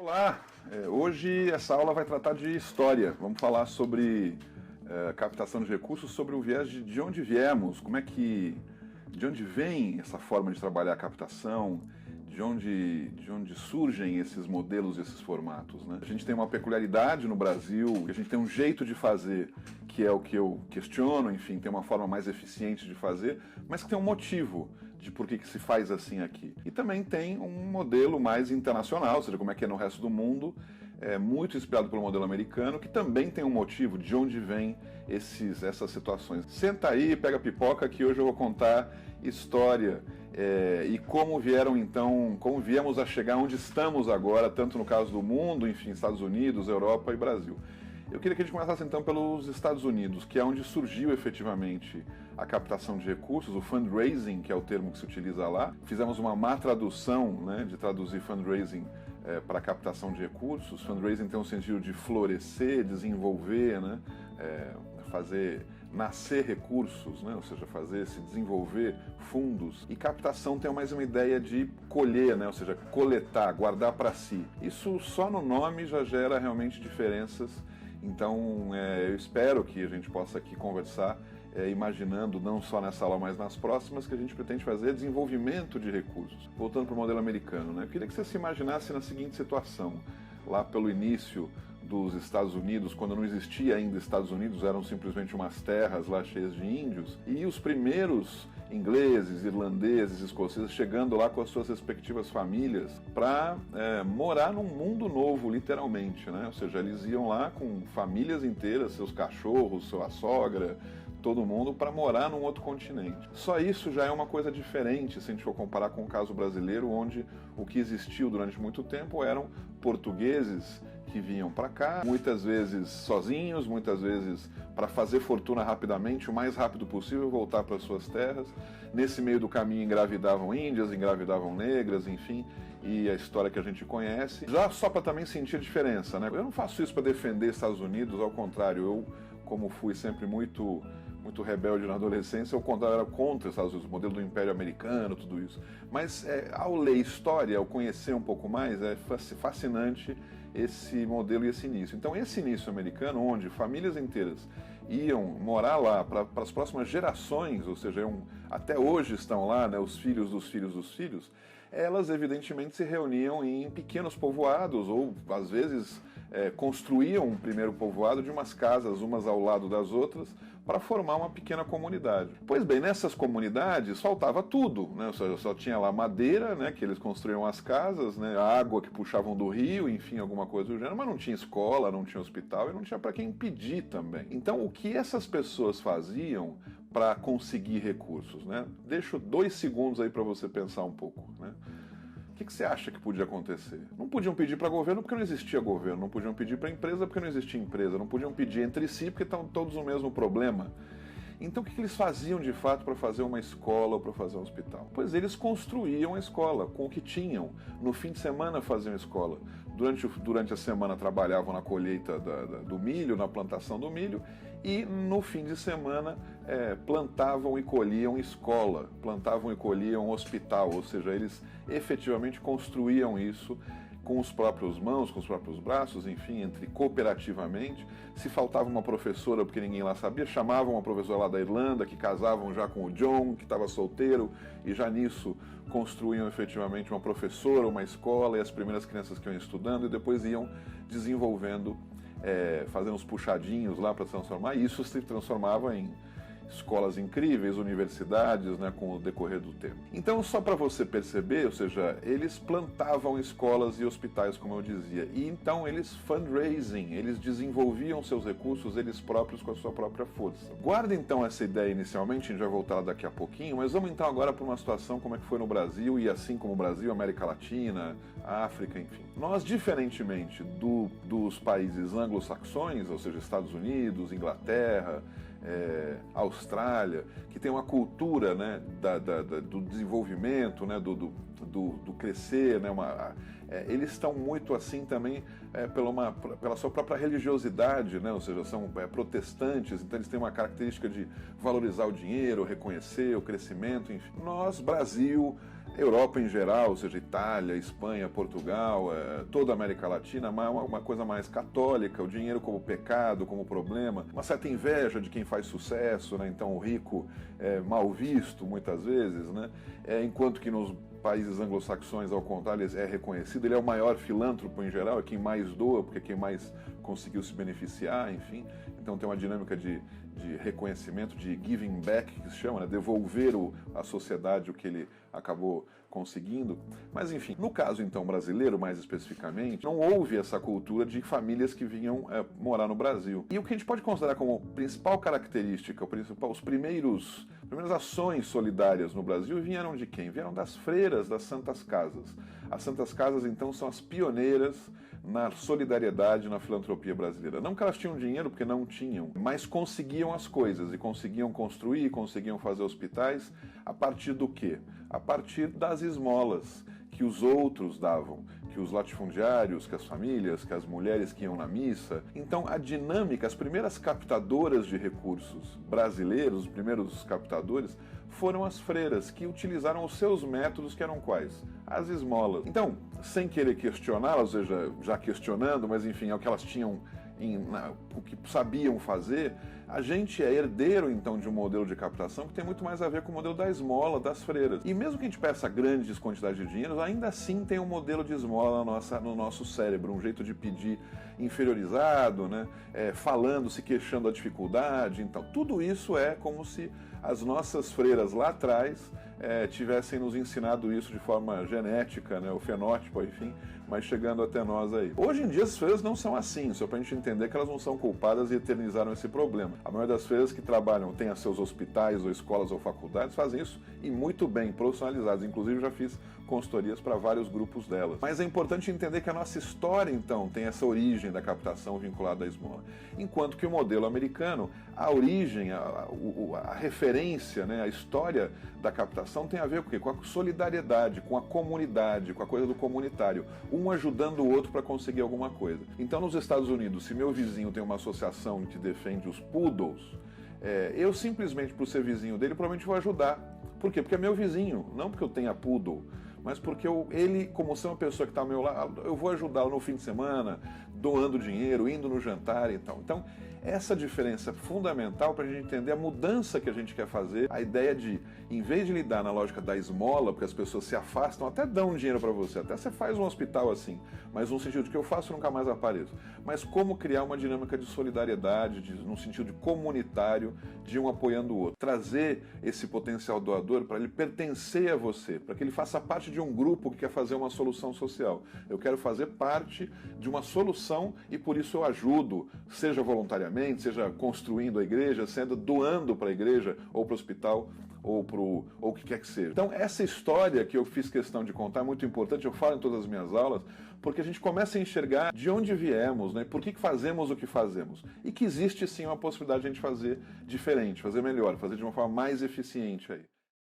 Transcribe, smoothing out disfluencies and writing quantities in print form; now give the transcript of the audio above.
Olá, hoje essa aula vai tratar de história. Vamos falar sobre captação de recursos, sobre o viés de onde viemos, de onde vem essa forma de trabalhar a captação, de onde surgem esses modelos, esses formatos, né? A gente tem uma peculiaridade no Brasil, a gente tem um jeito de fazer que é o que eu questiono, enfim, tem uma forma mais eficiente de fazer, mas que tem um motivo de por que se faz assim aqui. E também tem um modelo mais internacional, ou seja, como é que é no resto do mundo, muito inspirado pelo modelo americano, que também tem um motivo de onde vem essas situações. Senta aí, pega a pipoca, que hoje eu vou contar história e como viemos a chegar onde estamos agora, tanto no caso do mundo, enfim, Estados Unidos, Europa e Brasil. Eu queria que a gente começasse então pelos Estados Unidos, que é onde surgiu efetivamente a captação de recursos, o fundraising, que é o termo que se utiliza lá. Fizemos uma má tradução, né, de traduzir fundraising para captação de recursos. Fundraising tem um sentido de florescer, desenvolver, né, fazer nascer recursos, né, ou seja, se desenvolver fundos. E captação tem mais uma ideia de colher, né, ou seja, coletar, guardar para si. Isso só no nome já gera realmente diferenças. Então, eu espero que a gente possa aqui conversar, imaginando, não só nessa aula, mas nas próximas, que a gente pretende fazer desenvolvimento de recursos. Voltando para o modelo americano, né? Eu queria que você se imaginasse na seguinte situação. Lá pelo início dos Estados Unidos, quando não existia ainda Estados Unidos, eram simplesmente umas terras lá cheias de índios, e os primeiros ingleses, irlandeses, escoceses chegando lá com as suas respectivas famílias para morar num mundo novo, literalmente, né? Ou seja, eles iam lá com famílias inteiras, seus cachorros, sua sogra, todo mundo, para morar num outro continente. Só isso já é uma coisa diferente se a gente for comparar com o caso brasileiro, onde o que existiu durante muito tempo eram portugueses que vinham para cá, muitas vezes sozinhos, muitas vezes para fazer fortuna rapidamente, o mais rápido possível, voltar para suas terras. Nesse meio do caminho engravidavam índias, engravidavam negras, enfim, e a história que a gente conhece. Já só para também sentir a diferença, né? Eu não faço isso para defender Estados Unidos, ao contrário, eu, como fui sempre muito rebelde na adolescência, ao contrário, era contra os Estados Unidos, o modelo do Império Americano, tudo isso. Mas ao ler história, ao conhecer um pouco mais, é fascinante esse modelo e esse início. Então, esse início americano, onde famílias inteiras iam morar lá para as próximas gerações, ou seja, até hoje estão lá, né, os filhos dos filhos dos filhos, elas evidentemente se reuniam em pequenos povoados, ou às vezes construíam um primeiro povoado de umas casas, umas ao lado das outras, para formar uma pequena comunidade. Pois bem, nessas comunidades faltava tudo, né? Ou seja, só tinha lá madeira, né, que eles construíam as casas, né, a água que puxavam do rio, enfim, alguma coisa do gênero, mas não tinha escola, não tinha hospital e não tinha para quem pedir também. Então, o que essas pessoas faziam para conseguir recursos, né? Deixo 2 segundos aí para você pensar um pouco, né? O que você acha que podia acontecer? Não podiam pedir para governo porque não existia governo, não podiam pedir para empresa porque não existia empresa, não podiam pedir entre si porque estavam todos no mesmo problema. Então o que eles faziam de fato para fazer uma escola ou para fazer um hospital? Pois eles construíam a escola com o que tinham. No fim de semana faziam escola. Durante a semana trabalhavam na colheita do milho, na plantação do milho, e no fim de semana plantavam e colhiam escola, plantavam e colhiam hospital, ou seja, eles efetivamente construíam isso com os próprios mãos, com os próprios braços, enfim, cooperativamente. Se faltava uma professora, porque ninguém lá sabia, chamavam uma professora lá da Irlanda, que casavam já com o John, que estava solteiro, e já nisso construíam efetivamente uma professora, uma escola, e as primeiras crianças que iam estudando, e depois iam desenvolvendo, fazendo uns puxadinhos lá para transformar, e isso se transformava em escolas incríveis, universidades, né, com o decorrer do tempo. Então, só para você perceber, ou seja, eles plantavam escolas e hospitais, como eu dizia, e então eles fundraising, eles desenvolviam seus recursos eles próprios com a sua própria força. Guarda então essa ideia inicialmente, a gente vai voltar daqui a pouquinho, mas vamos então agora para uma situação como é que foi no Brasil, e assim como o Brasil, América Latina, África, enfim. Nós, diferentemente dos países anglo-saxões, ou seja, Estados Unidos, Inglaterra, Austrália, que tem uma cultura, né, do desenvolvimento, né, do crescer, né, eles estão muito assim também pela sua própria religiosidade, né, ou seja, são protestantes, então eles têm uma característica de valorizar o dinheiro, reconhecer o crescimento, enfim. Nós, Brasil, Europa em geral, ou seja, Itália, Espanha, Portugal, toda a América Latina, uma coisa mais católica, o dinheiro como pecado, como problema, uma certa inveja de quem faz sucesso, né? Então o rico é mal visto muitas vezes, né? Enquanto que nos países anglo-saxões, ao contrário, ele é reconhecido, ele é o maior filântropo em geral, é quem mais doa, porque é quem mais conseguiu se beneficiar, enfim. Então tem uma dinâmica de reconhecimento, de giving back, que se chama, né? Devolver à sociedade o que ele acabou conseguindo. Mas enfim, no caso então brasileiro, mais especificamente, não houve essa cultura de famílias que vinham morar no Brasil. E o que a gente pode considerar como principal característica, as primeiras ações solidárias no Brasil vieram de quem? Vieram das freiras das Santas Casas. As Santas Casas então são as pioneiras na solidariedade, na filantropia brasileira. Não que elas tinham dinheiro, porque não tinham, mas conseguiam as coisas e conseguiam construir, conseguiam fazer hospitais a partir do quê? A partir das esmolas que os outros davam, que os latifundiários, que as famílias, que as mulheres que iam na missa. Então a dinâmica, as primeiras captadoras de recursos brasileiros, os primeiros captadores, foram as freiras, que utilizaram os seus métodos, que eram quais? As esmolas. Então, sem querer questioná-las, ou seja, já questionando, mas enfim, é o que elas tinham, o que sabiam fazer, a gente é herdeiro então de um modelo de captação que tem muito mais a ver com o modelo da esmola, das freiras. E mesmo que a gente peça grandes quantidades de dinheiro, ainda assim tem um modelo de esmola no nosso cérebro, um jeito de pedir inferiorizado, né? Falando, se queixando da dificuldade. Então, tudo isso é como se as nossas freiras lá atrás tivessem nos ensinado isso de forma genética, né? O fenótipo, enfim, mas chegando até nós aí. Hoje em dia as freiras não são assim, só para a gente entender que elas não são culpadas e eternizaram esse problema. A maioria das freiras que trabalham, tem seus hospitais ou escolas ou faculdades, fazem isso e muito bem, profissionalizados. Inclusive já fiz consultorias para vários grupos delas. Mas é importante entender que a nossa história, então, tem essa origem da captação vinculada à esmola. Enquanto que o modelo americano, a origem, a referência, né, a história da captação tem a ver com o quê? Com a solidariedade, com a comunidade, com a coisa do comunitário. Um ajudando o outro para conseguir alguma coisa. Então, nos Estados Unidos, se meu vizinho tem uma associação que defende os poodles, eu simplesmente, por ser vizinho dele, provavelmente vou ajudar. Por quê? Porque é meu vizinho, não porque eu tenha poodle, mas porque ele, como ser uma pessoa que está ao meu lado, eu vou ajudá-lo no fim de semana, doando dinheiro, indo no jantar e tal. Então, essa diferença é fundamental para a gente entender a mudança que a gente quer fazer, a ideia de, em vez de lidar na lógica da esmola, porque as pessoas se afastam, até dão dinheiro para você, até você faz um hospital assim, mas no sentido de que eu faço e nunca mais apareço. Mas como criar uma dinâmica de solidariedade, num sentido de comunitário, de um apoiando o outro. Trazer esse potencial doador para ele pertencer a você, para que ele faça parte de um grupo que quer fazer uma solução social. Eu quero fazer parte de uma solução e por isso eu ajudo, seja voluntariamente, seja construindo a igreja, doando para a igreja ou para o hospital ou o que quer que seja. Então essa história que eu fiz questão de contar é muito importante, eu falo em todas as minhas aulas, porque a gente começa a enxergar de onde viemos, né? Por que fazemos o que fazemos. E que existe sim uma possibilidade de a gente fazer diferente, fazer melhor, fazer de uma forma mais eficiente aí.